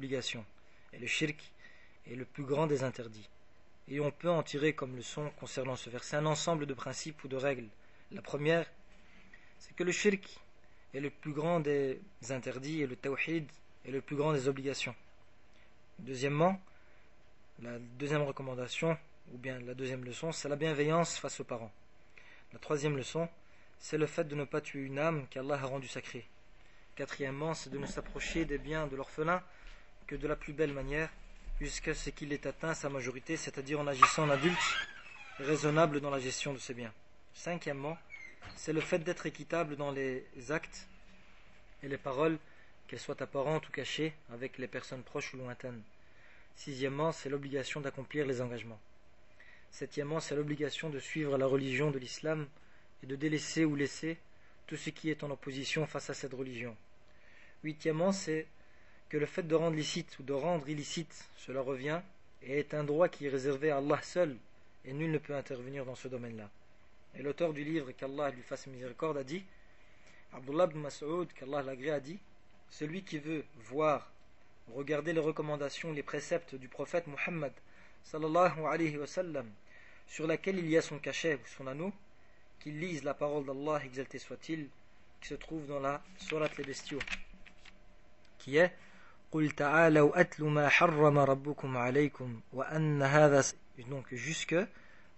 obligations, et le shirk est le plus grand des interdits. Et on peut en tirer comme leçon concernant ce verset un ensemble de principes ou de règles. La première, c'est que le shirk est le plus grand des interdits et le tawhid est le plus grand des obligations. Deuxièmement, la deuxième recommandation, ou bien la deuxième leçon, c'est la bienveillance face aux parents. La troisième leçon, c'est le fait de ne pas tuer une âme qu'Allah a rendue sacrée. Quatrièmement, c'est de ne s'approcher des biens de l'orphelin que de la plus belle manière, jusqu'à ce qu'il ait atteint sa majorité, c'est-à-dire en agissant en adulte raisonnable dans la gestion de ses biens. Cinquièmement, c'est le fait d'être équitable dans les actes et les paroles, qu'elles soient apparentes ou cachées, avec les personnes proches ou lointaines. Sixièmement, c'est l'obligation d'accomplir les engagements. Septièmement, c'est l'obligation de suivre la religion de l'islam et de délaisser ou laisser tout ce qui est en opposition face à cette religion. Huitièmement, c'est que le fait de rendre licite ou de rendre illicite, cela revient et est un droit qui est réservé à Allah seul, et nul ne peut intervenir dans ce domaine-là. Et l'auteur du livre, qu'Allah lui fasse miséricorde, a dit, Abdullah ibn Mas'ud, qu'Allah l'agrée, a dit, celui qui veut voir, regarder les recommandations, les préceptes du prophète Muhammad, sallallahu alayhi wa sallam, sur laquelle il y a son cachet ou son anneau, qu'il lise la parole d'Allah, exalté soit-il, qui se trouve dans la sourate les bestiaux, qui est قُلْ تَعَالَوْا أَتْلُ مَا حَرَّمَ رَبُّكُمْ عَلَيْكُمْ وَأَنَّ هَذَا, donc jusque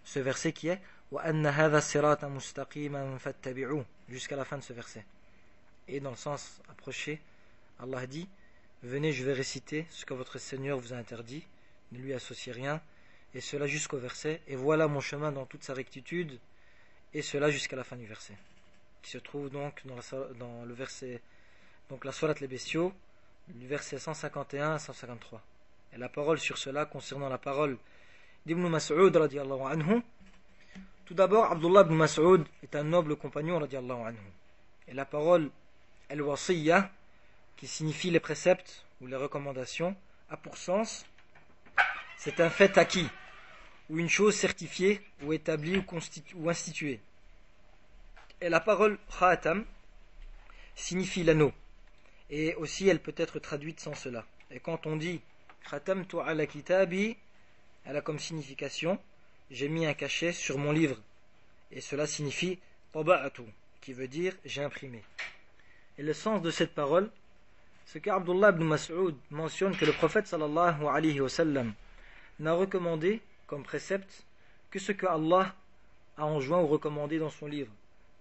ce verset qui est وَأَنَّ هَذَا الصِّرَاطَ مُسْتَقِيمًا فَاتَّبِعُوهُ, jusqu'à la fin de ce verset. Et dans le sens approché, Allah dit, venez, je vais réciter ce que votre Seigneur vous a interdit, ne lui associez rien, et cela jusqu'au verset, et voilà mon chemin dans toute sa rectitude, et cela jusqu'à la fin du verset, qui se trouve donc dans le verset, donc la sourate les bestiaux, du verset 151 à 153. Et la parole sur cela, concernant la parole d'Ibn Mas'ud radiallahu anhu, tout d'abord, Abdullah ibn Mas'ud est un noble compagnon radiallahu anhu. Et la parole al-wasiyya, qui signifie les préceptes ou les recommandations, a pour sens, c'est un fait acquis, ou une chose certifiée, ou établie, ou instituée. Et la parole khatam signifie l'anneau. Et aussi, elle peut être traduite sans cela. Et quand on dit khatamtu ala kitabi, elle a comme signification j'ai mis un cachet sur mon livre. Et cela signifie taba'atu, qui veut dire j'ai imprimé. Et le sens de cette parole, c'est qu'Abdullah ibn Mas'ud mentionne que le prophète sallallahu alayhi wa sallam n'a recommandé comme précepte que ce que Allah a enjoint ou recommandé dans son livre.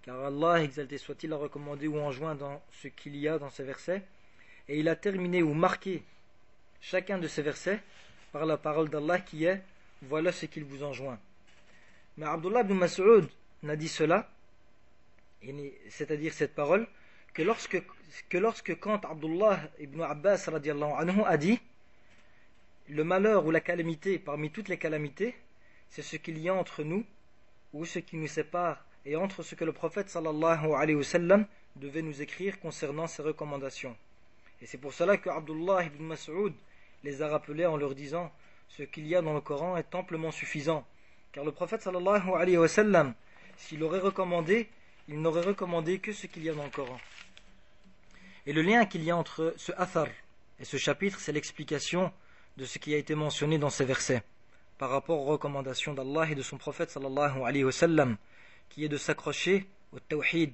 Car Allah, exalté soit-il, a recommandé ou enjoint dans ce qu'il y a dans ces versets, et il a terminé ou marqué chacun de ces versets par la parole d'Allah qui est « Voilà ce qu'il vous enjoint ». Mais Abdullah ibn Mas'ud n'a dit cela, c'est-à-dire cette parole, que lorsque quand Abdullah ibn Abbas radiallahu anhu a dit « Le malheur ou la calamité parmi toutes les calamités, c'est ce qu'il y a entre nous, ou ce qui nous sépare, et entre ce que le prophète sallallahu alayhi wa sallam devait nous écrire concernant ses recommandations. » Et c'est pour cela que Abdullah ibn Mas'ud les a rappelés en leur disant ce qu'il y a dans le Coran est amplement suffisant. Car le prophète sallallahu alayhi wa sallam, s'il aurait recommandé, il n'aurait recommandé que ce qu'il y a dans le Coran. Et le lien qu'il y a entre ce athar et ce chapitre, c'est l'explication de ce qui a été mentionné dans ces versets par rapport aux recommandations d'Allah et de son prophète sallallahu alayhi wa sallam, qui est de s'accrocher au tawhid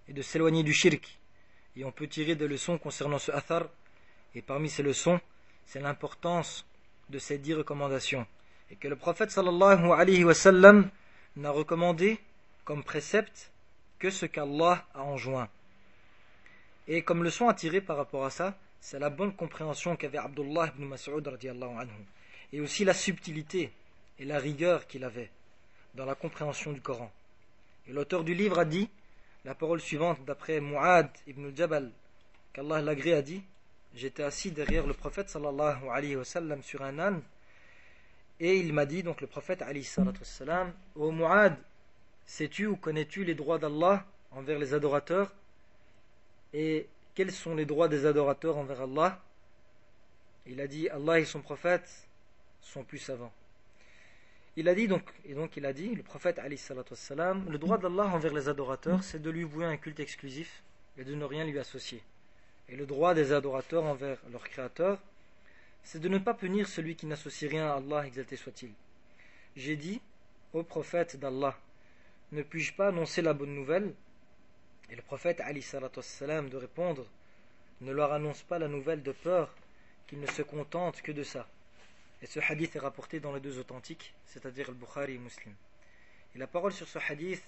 et de s'éloigner du shirk. Et on peut tirer des leçons concernant ce athar, et parmi ces leçons, c'est l'importance de ces 10 recommandations, et que le prophète sallallahu alayhi wa sallam n'a recommandé comme précepte que ce qu'Allah a enjoint. Et comme leçon à tirer par rapport à ça, c'est la bonne compréhension qu'avait Abdullah ibn Mas'ud radiallahu anhu, et aussi la subtilité et la rigueur qu'il avait dans la compréhension du Coran. Et l'auteur du livre a dit la parole suivante d'après Mu'ad ibn Jabal, qu'Allah l'agrée, a dit: j'étais assis derrière le prophète sallallahu alayhi wa sallam sur un âne, et il m'a dit, donc le prophète alayhi salatu wassalam, ô Mu'ad, sais-tu ou connais-tu les droits d'Allah envers les adorateurs, et quels sont les droits des adorateurs envers Allah? Il a dit: Allah et son prophète sont plus savants. Il a dit il a dit, le prophète alayhi salatu wassalam, le droit d'Allah envers les adorateurs, c'est de lui vouer un culte exclusif et de ne rien lui associer. Et le droit des adorateurs envers leur créateur, c'est de ne pas punir celui qui n'associe rien à Allah, exalté soit-il. J'ai dit, ô prophète d'Allah, ne puis-je pas annoncer la bonne nouvelle? Et le prophète Ali salatu wassalam de répondre, ne leur annonce pas la nouvelle de peur qu'ils ne se contentent que de ça. Et ce hadith est rapporté dans les deux authentiques, c'est-à-dire le Bukhari et Muslim. Et la parole sur ce hadith,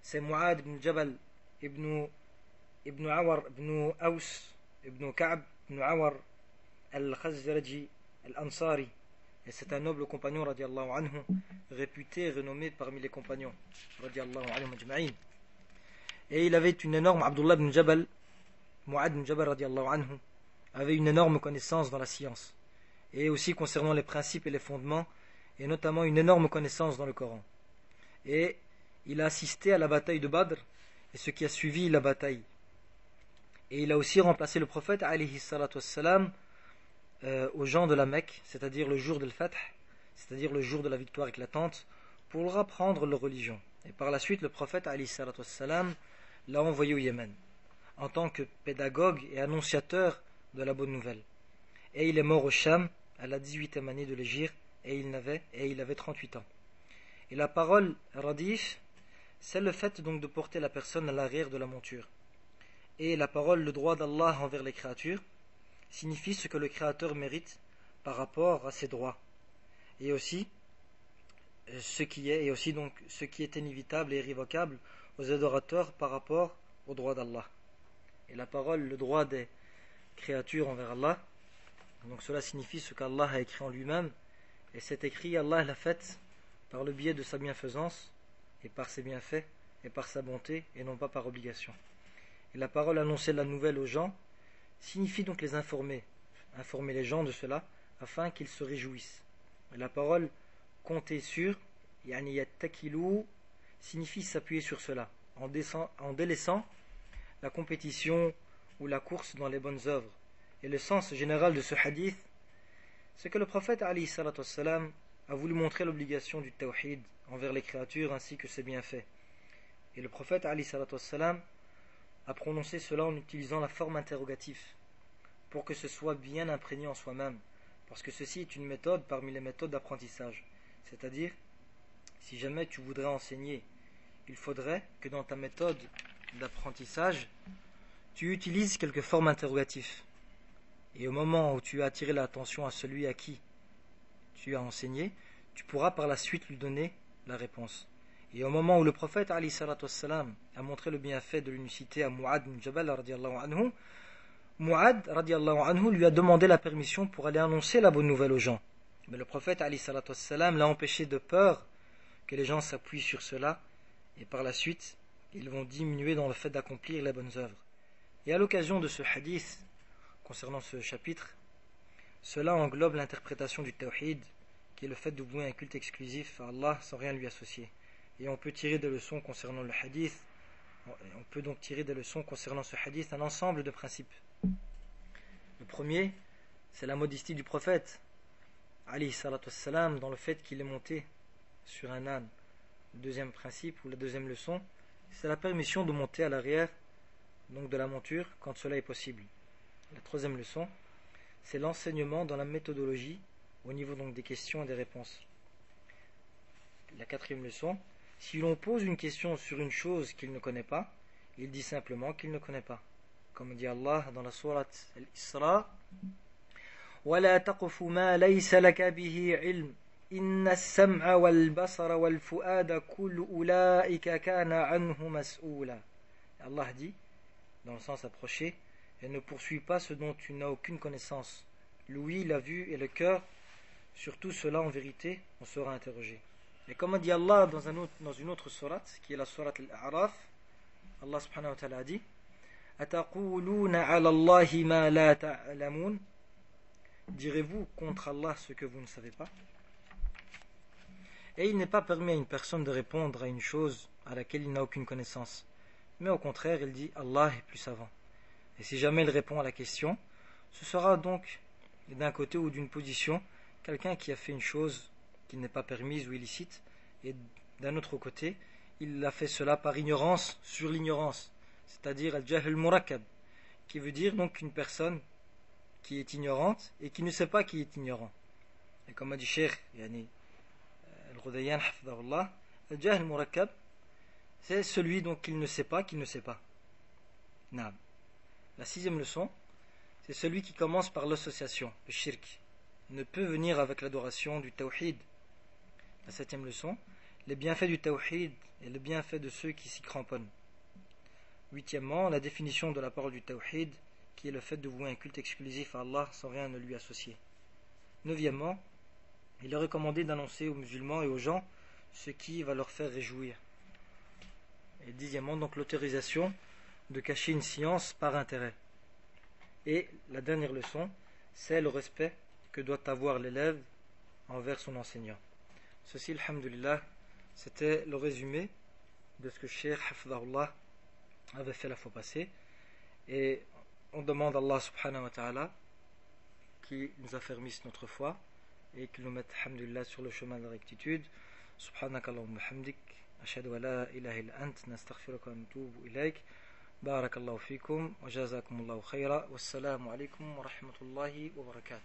c'est Mu'ad ibn Jabal ibn Awar ibn Aus ibn Ka'b ibn Awar al-Khazraji al-Ansari. Et c'est un noble compagnon radiallahu anhu, réputé et renommé parmi les compagnons radiallahu anhu majma'in. Et il avait une énorme, Abdullah ibn Jabal, Mu'ad ibn Jabal radiallahu anhu, avait une énorme connaissance dans la science, et aussi concernant les principes et les fondements, et notamment une énorme connaissance dans le Coran. Et il a assisté à la bataille de Badr, et ce qui a suivi la bataille. Et il a aussi remplacé le prophète, alayhi salatu wassalam, aux gens de la Mecque, c'est-à-dire le jour de l'Fath, c'est-à-dire le jour de la victoire éclatante, pour leur apprendre leur religion. Et par la suite, le prophète, alayhi salatu wassalam, l'a envoyé au Yémen, en tant que pédagogue et annonciateur de la bonne nouvelle. Et il est mort au Cham, à la 18e année de l'Hégire, et il avait 38 ans. Et la parole radif, c'est le fait donc de porter la personne à l'arrière de la monture. Et la parole, le droit d'Allah envers les créatures, signifie ce que le Créateur mérite par rapport à ses droits. Et aussi, ce qui est inévitable et irrévocable aux adorateurs par rapport au droit d'Allah. Et la parole, le droit des créatures envers Allah, donc cela signifie ce qu'Allah a écrit en lui-même, et cet écrit, Allah l'a fait par le biais de sa bienfaisance, et par ses bienfaits, et par sa bonté, et non pas par obligation. Et la parole annoncer la nouvelle aux gens, signifie donc les informer les gens de cela, afin qu'ils se réjouissent. Et la parole compter sur, yani yattakilu, signifie s'appuyer sur cela, en délaissant la compétition ou la course dans les bonnes œuvres. Et le sens général de ce hadith, c'est que le prophète alayhi salatu wassalam a voulu montrer l'obligation du tawhid envers les créatures ainsi que ses bienfaits. Et le prophète alayhi salatu wassalam a prononcé cela en utilisant la forme interrogative pour que ce soit bien imprégné en soi-même, parce que ceci est une méthode parmi les méthodes d'apprentissage. C'est-à-dire, si jamais tu voudrais enseigner, il faudrait que dans ta méthode d'apprentissage, tu utilises quelques formes interrogatives. Et au moment où tu as attiré l'attention à celui à qui tu as enseigné, tu pourras par la suite lui donner la réponse. Et au moment où le prophète alayhi salatu wassalam a montré le bienfait de l'unicité à Mu'ad ibn Jabal radiallahu anhu, Mu'ad radiallahu anhu lui a demandé la permission pour aller annoncer la bonne nouvelle aux gens. Mais le prophète alayhi salatu wassalam l'a empêché de peur que les gens s'appuient sur cela, et par la suite, ils vont diminuer dans le fait d'accomplir les bonnes œuvres. Et à l'occasion de ce hadith, concernant ce chapitre, cela englobe l'interprétation du tawhid, qui est le fait de vouer un culte exclusif à Allah sans rien lui associer. Et on peut tirer des leçons concernant le hadith, on peut donc tirer des leçons concernant ce hadith un ensemble de principes. Le premier, c'est la modestie du prophète, alayhi salatu wassalam, dans le fait qu'il est monté sur un âne. Le deuxième principe, ou la deuxième leçon, c'est la permission de monter à l'arrière, donc de la monture, quand cela est possible. La troisième leçon, c'est l'enseignement dans la méthodologie, au niveau donc des questions et des réponses. La quatrième leçon, si l'on pose une question sur une chose qu'il ne connaît pas, il dit simplement qu'il ne connaît pas. Comme dit Allah dans la sourate Al-Isra, وَلَا تَقْفُ مَا لَيْسَ لَكَ بِهِ عِلْمٍ إِنَّ السَّمْعَ وَالْبَصَرَ وَالْفُؤَادَ كُلُّ أُولَٰئِكَ كَانَ عَنْهُ مَسْئُولًا. Allah dit, dans le sens approché, et ne poursuis pas ce dont tu n'as aucune connaissance. L'ouïe, la vue et le cœur, sur tout cela en vérité, on sera interrogé. Et comme dit Allah dans une autre sourate, qui est la sourate Al-A'raf, Allah subhanahu wa ta'ala dit, أَتَقُولُونَ عَلَى اللَّهِ مَا لَا تَعْلَمُونَ. Direz-vous contre Allah ce que vous ne savez pas? Et il n'est pas permis à une personne de répondre à une chose à laquelle il n'a aucune connaissance. Mais au contraire, il dit Allah est plus savant. Et si jamais il répond à la question, ce sera donc d'un côté ou d'une position quelqu'un qui a fait une chose qui n'est pas permise ou illicite, et d'un autre côté, il a fait cela par ignorance sur l'ignorance, c'est-à-dire al-jahl murakkab, qui veut dire donc une personne qui est ignorante et qui ne sait pas qui est ignorant. Et comme a dit Cheikh Al-Ghudayyan hafidhahullah, Al-Jahl Murakkab, c'est celui donc qu'il ne sait pas qu'il ne sait pas. Naam. La sixième leçon, c'est celui qui commence par l'association, le shirk. Il ne peut venir avec l'adoration du tawhid. La septième leçon, les bienfaits du tawhid et les bienfaits de ceux qui s'y cramponnent. Huitièmement, la définition de la parole du tawhid, qui est le fait de vouer un culte exclusif à Allah sans rien ne lui associer. Neuvièmement, il est recommandé d'annoncer aux musulmans et aux gens ce qui va leur faire réjouir. Et dixièmement, donc l'autorisation de cacher une science par intérêt. Et la dernière leçon, c'est le respect que doit avoir l'élève envers son enseignant. Ceci, alhamdulillah, c'était le résumé de ce que Cheikh Hafidhahullah avait fait la fois passée. Et on demande à Allah subhanahu wa ta'ala qui nous affermisse notre foi et qu'il nous mette, alhamdulillah, sur le chemin de la rectitude. Subhanakallahumma hamdik, ashhadu an la ilaha illa ant, nastaghfiruka wa natubu ilayk. بارك الله فيكم وجزاكم الله خيرا والسلام عليكم ورحمة الله وبركاته